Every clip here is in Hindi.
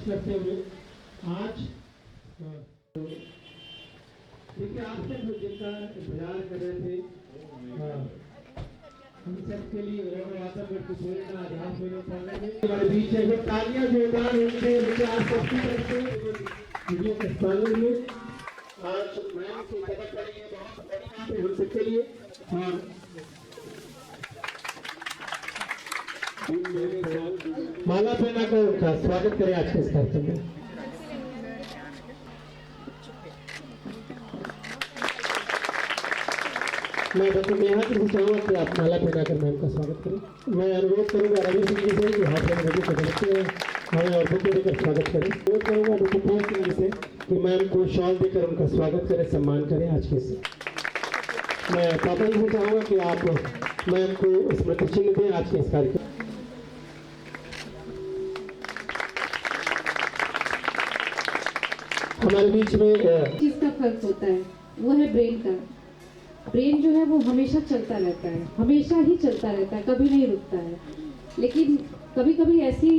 करते हुए आज देखिए आपसे जिनका इंतजार कर रहे थे हम सबके लिए हमारे बीच है जो तालियां जोरदार उनके विचार सबकी तरफ से वीडियो के स्वागत में आज मैम की जगह पड़ी है बहुत बड़ी बात है हम सबके लिए और माला पहना कर उनका स्वागत करें आज के इस कार्यक्रम में। मैं बच्चों में यहाँ से चाहूँगा कि आप माला पहनाकर मैम का स्वागत करें। मैं अनुरोध करूँगा रवि सिंह जी से कि हाथ में रवि को देखते हैं हमें और बुक देकर स्वागत करें। अनुरोध करूँगा रुकुप्रिया सिंह जी से कि मैम को शॉल देकर उनका स्वागत करें, सम्मान करें आज के से। मैं पापा जी से चाहूँगा कि आप मैम को स्मृति चिन्ह दें आज के इस कार्यक्रम। हमारे बीच में चीज का फर्क होता है वो है ब्रेन का। ब्रेन जो है वो हमेशा चलता रहता है, हमेशा ही चलता रहता है, कभी नहीं रुकता है। लेकिन कभी कभी ऐसी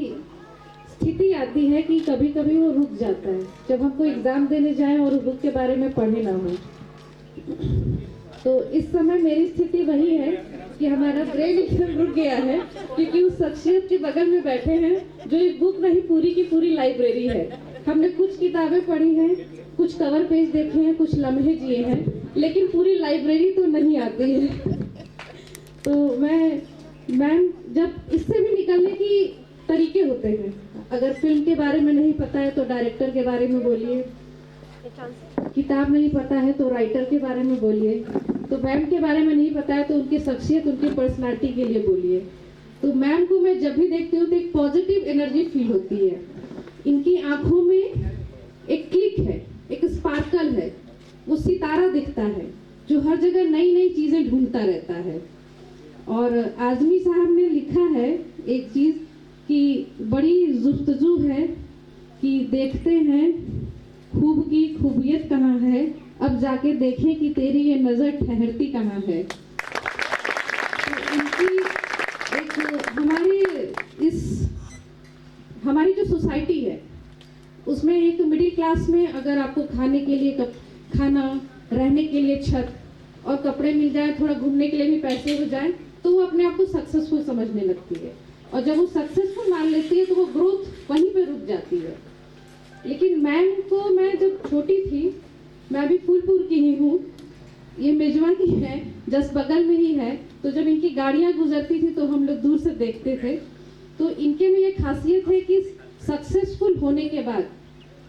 स्थिति आती है कि कभी कभी वो रुक जाता है, जब हम कोई एग्जाम देने जाएं और बुक के बारे में पढ़े ना हो। तो इस समय मेरी स्थिति वही है कि हमारा ब्रेन एकदम रुक गया है, क्योंकि उस शख्सियत के बगल में बैठे हैं जो एक बुक नहीं पूरी की पूरी लाइब्रेरी है। हमने कुछ किताबें पढ़ी हैं, कुछ कवर पेज देखे हैं, कुछ लम्हे जिए हैं, लेकिन पूरी लाइब्रेरी तो नहीं आती है। तो मैम जब इससे भी निकलने की तरीके होते हैं। अगर फिल्म के बारे में नहीं पता है तो डायरेक्टर के बारे में बोलिए, किताब नहीं पता है तो राइटर के बारे में बोलिए, तो मैम के बारे में नहीं पता है तो उनकी शख्सियत, उनकी पर्सनालिटी के लिए बोलिए। तो मैम को मैं जब भी देखती हूँ तो एक पॉजिटिव एनर्जी फील होती है। इनकी आंखों में एक क्लिक है, एक स्पार्कल है, वो सितारा दिखता है जो हर जगह नई नई चीजें ढूंढता रहता है। और आजमी साहब ने लिखा है एक चीज कि बड़ी जुफ्तजू है कि देखते हैं खूब की खूबियत कहाँ है, अब जाके देखें कि तेरी ये नजर ठहरती कहाँ है। तो इनकी एक हमारी जो सोसाइटी है उसमें एक मिडिल क्लास में अगर आपको खाने के लिए खाना, रहने के लिए छत और कपड़े मिल जाए, थोड़ा घूमने के लिए भी पैसे हो जाए, तो वो अपने आप को सक्सेसफुल समझने लगती है। और जब वो सक्सेसफुल मान लेती है तो वो ग्रोथ वहीं पे रुक जाती है। लेकिन मैम को मैं जब छोटी थी, मैं अभी फूलपुर की ही हूँ, ये मेजवा की है, जस्ट बगल में ही है, तो जब इनकी गाड़ियाँ गुजरती थी तो हम लोग दूर से देखते थे। तो इनके में ये खासियत है कि सक्सेसफुल होने के बाद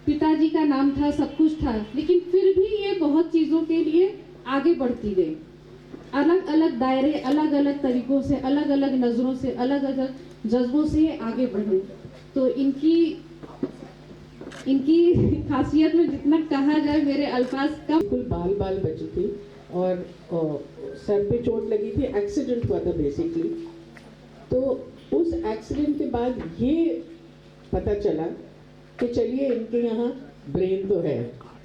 पिताजी का नाम था, सब कुछ था, लेकिन फिर भी ये बहुत चीज़ों के लिए आगे बढ़ती गई। अलग अलग दायरे, अलग अलग तरीकों से, अलग अलग नज़रों से, अलग अलग जज्बों से ये आगे बढ़े। तो इनकी खासियत में जितना कहा जाए मेरे अल्फाज कम। बिल्कुल बाल बची थी और सर पे चोट लगी थी, एक्सीडेंट हुआ था बेसिकली। तो उस एक्सीडेंट के बाद ये पता चला कि चलिए इनके यहाँ ब्रेन तो है,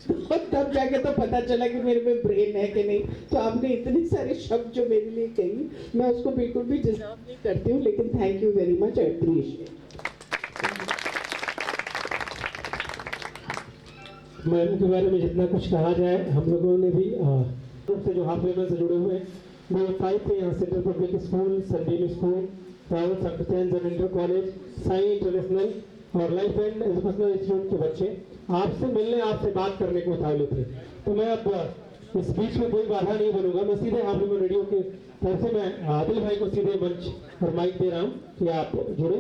तो तब जाके तो पता चला कि मेरे में ब्रेन है कि नहीं। तो आपने इतने सारे शब्द जो मेरे लिए कही, मैं उसको बिल्कुल भी डिजर्व नहीं करती हूँ, लेकिन thank you very much, I appreciate. Ma'am के बारे में जितना कुछ कहा जाए, हम लोगों ने भी से जो हाफ लेवल से जुड़े हुए हैं, मैं 5 थे यहाँ central public school, Sunbeam school, private secretary and inter college, Sai international और लाइफ एंड एजुकेशनल इंस्टीट्यूट के बच्चे आपसे मिलने, आपसे बात करने को उतावले थे। तो मैं अब इस बीच में कोई बाधा नहीं बनूंगा, मैं सीधे हाफ लेवल रेडियो के तरफ से मैं आदिल भाई को सीधे मंच और माइक दे रहा हूँ कि आप जुड़े।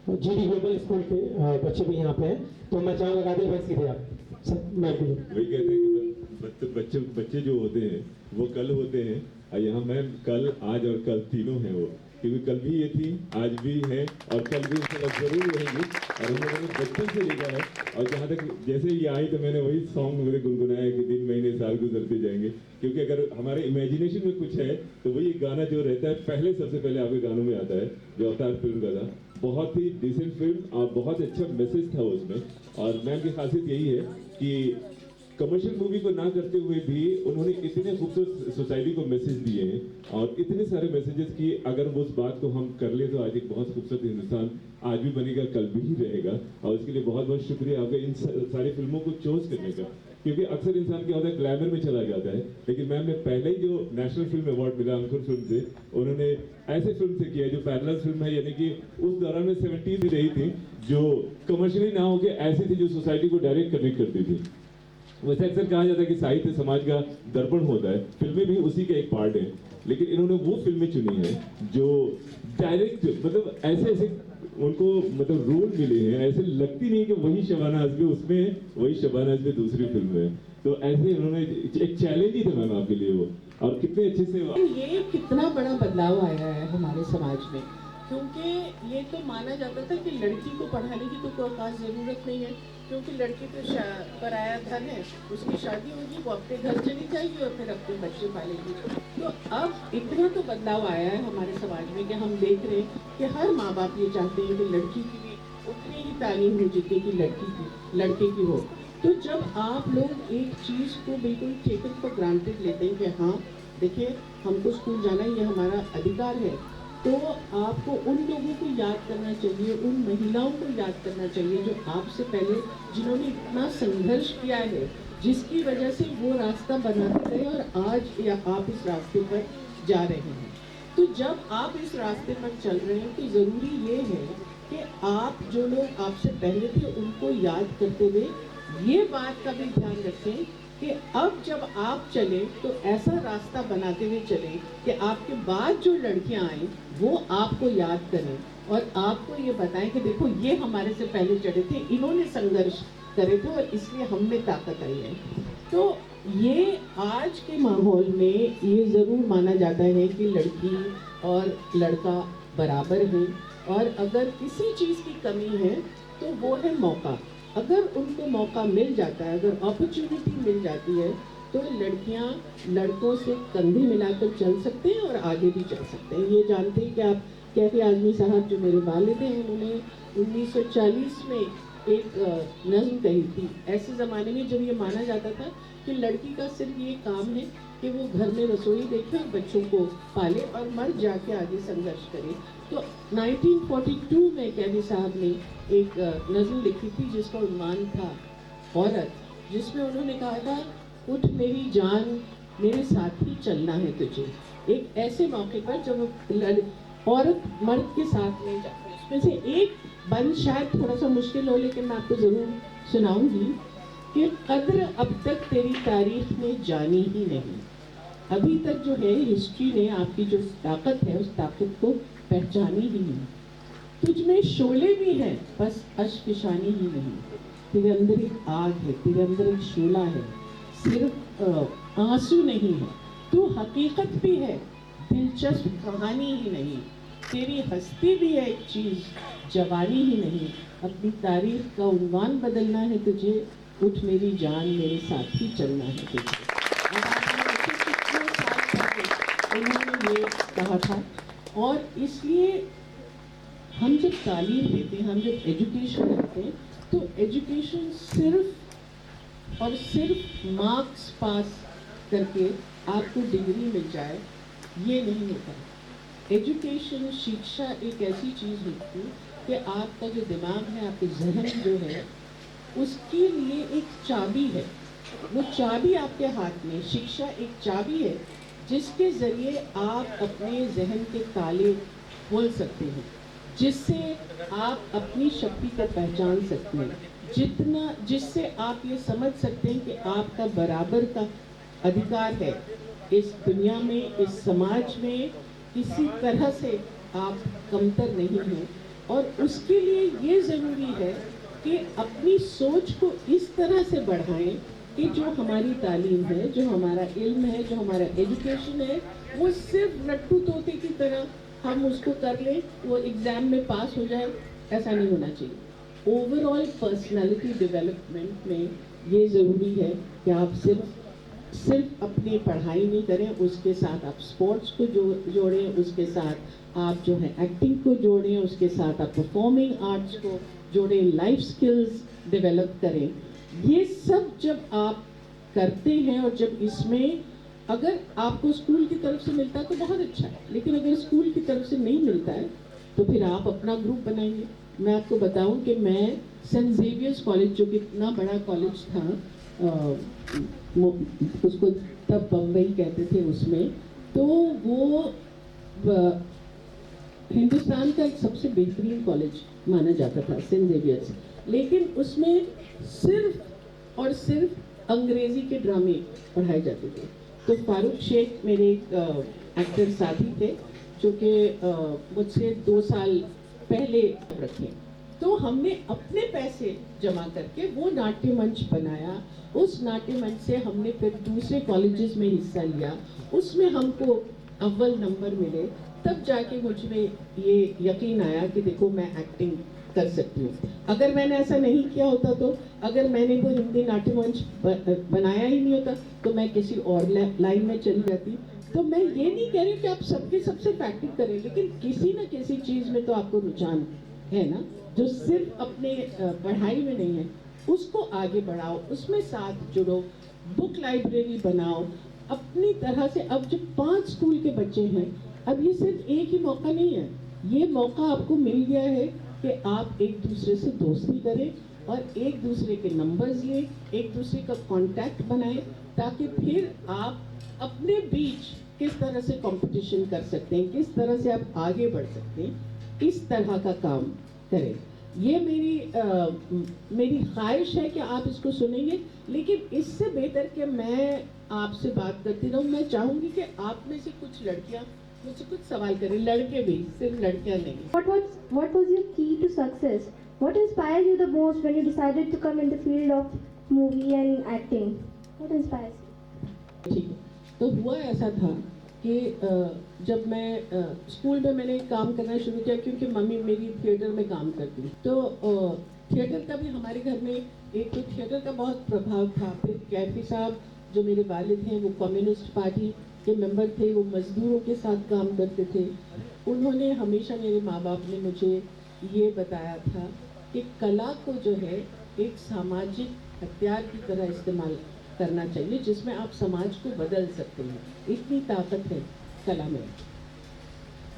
जीडी ग्लोबल स्कूल के बच्चे भी यहाँ पे हैं, तो मैं चाहूँगा आदिल भाई सीधे आप मैं वही कहते हैं कि बच्चे जो होते हैं वो कल होते हैं, और यहाँ मैम कल, आज और कल तीनों हैं वो, क्योंकि कल भी ये थी, आज भी है और कल भी जरूर रहेंगी। और उन्होंने बचपन से लिखा है, और जहाँ तक जैसे ये आई तो मैंने वही सॉन्ग मेरे गुनगुनाया कि दिन महीने साल गुजरते जाएंगे, क्योंकि अगर हमारे इमेजिनेशन में कुछ है तो वही गाना जो रहता है पहले, सबसे पहले आपके गानों में आता है, जो अवतार फिल्म का था। बहुत ही डिसेंट फिल्म और बहुत अच्छा मैसेज था उसमें। और मैम की खासियत यही है कि कमर्शियल मूवी को ना करते हुए भी उन्होंने इतने खूबसूरत सोसाइटी को मैसेज दिए हैं और इतने सारे मैसेजेस कि अगर वो उस बात को हम कर ले तो आज एक बहुत खूबसूरत हिंदुस्तान आज भी बनेगा, कल भी रहेगा। और उसके लिए बहुत बहुत शुक्रिया आपका इन सारी फिल्मों को चूज करने का, क्योंकि अक्सर इंसान क्या होता है ग्लैमर में चला जाता है, लेकिन मैम ने पहले ही जो नेशनल फिल्म अवार्ड मिला अंकुर फिल्म से, उन्होंने ऐसे फिल्म से किया जो पैरेलल फिल्म है, यानी कि उस दौरान में 70s रही थी जो कमर्शियली ना होके ऐसी थी जो सोसाइटी को डायरेक्ट कनेक्ट करती थी। वैसे अक्सर कहा जाता है कि साहित्य समाज का दर्पण होता है, फिल्में भी उसी का एक पार्ट है, लेकिन इन्होंने वो फिल्में चुनी है जो डायरेक्ट मतलब ऐसे ऐसे उनको मतलब रोल मिले हैं, ऐसे लगती नहीं कि वही शबाना आजमी उसमें है, वही शबाना आजमी दूसरी फिल्म में है। तो ऐसे उन्होंने एक चैलेंज ही था मैम आपके लिए वो, और कितने अच्छे से ये कितना बड़ा बदलाव आया है हमारे समाज में, क्योंकि ये तो माना जाता था कि लड़की को पढ़ाने की तो कोई खास ज़रूरत नहीं है, क्योंकि लड़की तो पराया धन है, उसकी शादी होगी वो अपने घर चली जाएगी और फिर अपने बच्चे पालेगी। तो अब इतना तो बदलाव आया है हमारे समाज में कि हम देख रहे हैं कि हर माँ बाप ये चाहते हैं कि लड़की की भी उतनी ही तालीम हो जितनी कि लड़के की हो। तो जब आप लोग एक चीज़ को बिल्कुल टेकन फॉर ग्रांटेड लेते हैं कि हाँ देखिए हमको स्कूल जाना ये हमारा अधिकार है, तो आपको उन लोगों को याद करना चाहिए, उन महिलाओं को याद करना चाहिए जो आपसे पहले जिन्होंने इतना संघर्ष किया है, जिसकी वजह से वो रास्ता बनाते रहे और आज या आप इस रास्ते पर जा रहे हैं। तो जब आप इस रास्ते पर चल रहे हैं तो ज़रूरी ये है कि आप जो लोग आपसे पहले थे उनको याद करते हुए ये बात का भी ध्यान रखें कि अब जब आप चले तो ऐसा रास्ता बनाते हुए चलें कि आपके बाद जो लड़कियां आए वो आपको याद करें और आपको ये बताएं कि देखो ये हमारे से पहले चढ़े थे, इन्होंने संघर्ष करे थे और इसलिए हम में ताकत आई है। तो ये आज के माहौल में ये ज़रूर माना जाता है कि लड़की और लड़का बराबर हैं, और अगर किसी चीज़ की कमी है तो वो है मौका। अगर उनको मौका मिल जाता है, अगर अपॉर्चुनिटी मिल जाती है, तो लड़कियां लड़कों से कंधे मिलाकर चल सकते हैं और आगे भी चल सकते हैं। ये जानते हैं कि आप कैफी आजमी साहब जो मेरे वालिद हैं, उन्होंने 1940 में एक नज़्म कही थी। ऐसे ज़माने में जब ये माना जाता था कि लड़की का सिर्फ ये काम है कि वो घर में रसोई देखे और बच्चों को पाले और मर्द जाके आगे संघर्ष करे। तो 1942 में कैदी साहब ने एक नज़्म लिखी थी जिसका उन्वान था औरत, जिसमें उन्होंने कहा था उठ मेरी जान मेरे साथ ही चलना है तुझे। एक ऐसे मौके पर जब औरत मर्द के साथ में जाती है, उसमें से एक बंद शायद थोड़ा सा मुश्किल हो लेकिन मैं आपको ज़रूर सुनाऊंगी कि कद्र अब तक तेरी तारीख में जानी ही नहीं। अभी तक जो है हिस्ट्री ने आपकी जो ताकत है उस ताकत को पहचानी ही नहीं। तुझ में शोले भी हैं बस अश्किशानी ही नहीं। तेरे अंदर एक आग है, तेरे अंदर एक शोला है, सिर्फ आंसू नहीं है। तू हकीकत भी है, दिलचस्प कहानी ही नहीं। तेरी हस्ती भी है एक चीज़, जवानी ही नहीं। अपनी तारीख का उन्वान बदलना है तुझे, उठ मेरी जान मेरे साथ ही चलना है तुझे। उन्होंने ये कहा था, और इसलिए हम जब तालीम देते हैं, हम जब एजुकेशन लेते हैं, तो एजुकेशन सिर्फ और सिर्फ मार्क्स पास करके आपको डिग्री मिल जाए ये नहीं होता। एजुकेशन, शिक्षा एक ऐसी चीज़ होती है कि आपका जो दिमाग है, आपके जहन जो है, उसके लिए एक चाबी है। वो चाबी आपके हाथ में, शिक्षा एक चाबी है जिसके ज़रिए आप अपने जहन के ताले खोल सकते हैं, जिससे आप अपनी शक्ति को पहचान सकते हैं, जिससे आप ये समझ सकते हैं कि आपका बराबर का अधिकार है इस दुनिया में, इस समाज में। किसी तरह से आप कमतर नहीं हैं, और उसके लिए ये ज़रूरी है कि अपनी सोच को इस तरह से बढ़ाएं कि जो हमारी तालीम है, जो हमारा इल्म है, जो हमारा एजुकेशन है, वो सिर्फ लट्टू तोते की तरह हम उसको कर लें, वो एग्ज़ाम में पास हो जाए, ऐसा नहीं होना चाहिए। ओवरऑल पर्सनालिटी डेवलपमेंट में ये ज़रूरी है कि आप सिर्फ अपनी पढ़ाई नहीं करें, उसके साथ आप स्पोर्ट्स को जोड़ें, उसके साथ आप जो है एक्टिंग को जोड़ें, उसके साथ आप परफॉर्मिंग आर्ट्स को जोड़ें, लाइफ स्किल्स डेवलप करें। ये सब जब आप करते हैं, और जब इसमें अगर आपको स्कूल की तरफ से मिलता है तो बहुत अच्छा है, लेकिन अगर स्कूल की तरफ से नहीं मिलता है तो फिर आप अपना ग्रुप बनाइए। मैं आपको बताऊं कि मैं सेंट जेवियर्स कॉलेज, जो कि इतना बड़ा कॉलेज था, उसको तब बम्बई कहते थे, उसमें तो वो हिंदुस्तान का एक सबसे बेहतरीन कॉलेज माना जाता था, सेंट जेवियर्स। लेकिन उसमें सिर्फ और सिर्फ अंग्रेजी के ड्रामे पढ़ाए जाते थे। तो फारूक शेख मेरे एक एक्टर साथी थे, जो कि मुझसे 2 साल पहले रखे। तो हमने अपने पैसे जमा करके वो नाट्य मंच बनाया। उस नाट्य मंच से हमने फिर दूसरे कॉलेजेस में हिस्सा लिया, उसमें हमको अव्वल नंबर मिले। तब जाके मुझ में ये यकीन आया कि देखो मैं एक्टिंग कर सकती हूँ। अगर मैंने ऐसा नहीं किया होता, तो अगर मैंने वो हिंदी नाट्य मंच बनाया ही नहीं होता, तो मैं किसी और लाइन में चली जाती। तो मैं ये नहीं कह रही कि आप सबके सबसे एक्टिंग करें, लेकिन किसी न किसी चीज़ में तो आपको रुझान है ना, जो सिर्फ अपने पढ़ाई में नहीं है, उसको आगे बढ़ाओ, उसमें साथ जुड़ो, बुक लाइब्रेरी बनाओ अपनी तरह से। अब जो 5 स्कूल के बच्चे हैं, अब ये सिर्फ एक ही मौका नहीं है, ये मौका आपको मिल गया है कि आप एक दूसरे से दोस्ती करें और एक दूसरे के नंबर्स लें, एक दूसरे का कांटेक्ट बनाएं, ताकि फिर आप अपने बीच किस तरह से कंपटीशन कर सकते हैं, किस तरह से आप आगे बढ़ सकते हैं, इस तरह का काम करें। ये मेरी ख्वाहिश है कि आप इसको सुनेंगे, लेकिन इससे बेहतर कि मैं आपसे बात करती रहूं, मैं चाहूंगी कि आप में से कुछ लड़कियां मुझसे कुछ सवाल करें, लड़के भी, सिर्फ लड़कियां नहीं। What was your key to success? What inspired you the most when you decided to come in the field of movie and acting? What inspires you? ठीक है, तो हुआ ऐसा था कि जब मैं स्कूल में मैंने काम करना शुरू किया, क्योंकि मम्मी मेरी थिएटर में काम करती, तो थिएटर का भी हमारे घर में एक तो थिएटर का बहुत प्रभाव था। फिर कैफी साहब जो मेरे वालिद हैं, वो कम्युनिस्ट पार्टी के मेंबर थे, वो मजदूरों के साथ काम करते थे। उन्होंने हमेशा, मेरे माँ बाप ने मुझे ये बताया था कि कला को जो है एक सामाजिक हथियार की तरह इस्तेमाल करना चाहिए, जिसमें आप समाज को बदल सकते हैं। इतनी ताकत है कला में।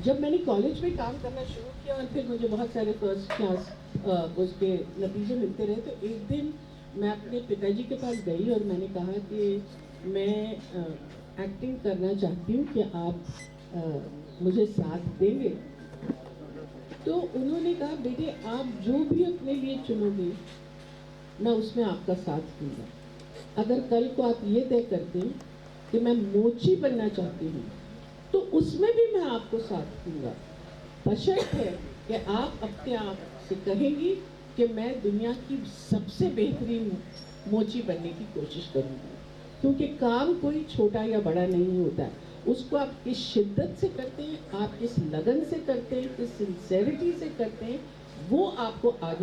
जब मैंने कॉलेज में काम करना शुरू किया और फिर मुझे बहुत सारे फर्स्ट क्लास उसके नतीजे मिलते रहे, तो एक दिन मैं अपने पिताजी के पास गई और मैंने कहा कि मैं एक्टिंग करना चाहती हूँ कि आप मुझे साथ देंगे। तो उन्होंने कहा, बेटे आप जो भी अपने लिए चुनोगे मैं उसमें आपका साथ दूंगा। अगर कल को आप ये तय करते हैं कि मैं मोची बनना चाहती हूँ, तो उसमें भी मैं आपको साथ दूंगा, बशर्त है कि आप अपने आप से कहेंगी कि मैं दुनिया की सबसे बेहतरीन मोची बनने की कोशिश करूँगी। क्योंकि काम कोई छोटा या बड़ा नहीं होता है, उसको आप किस शिद्दत से करते हैं, आप किस लगन से करते हैं, किस सिंसेरिटी से करते हैं, वो आपको आगे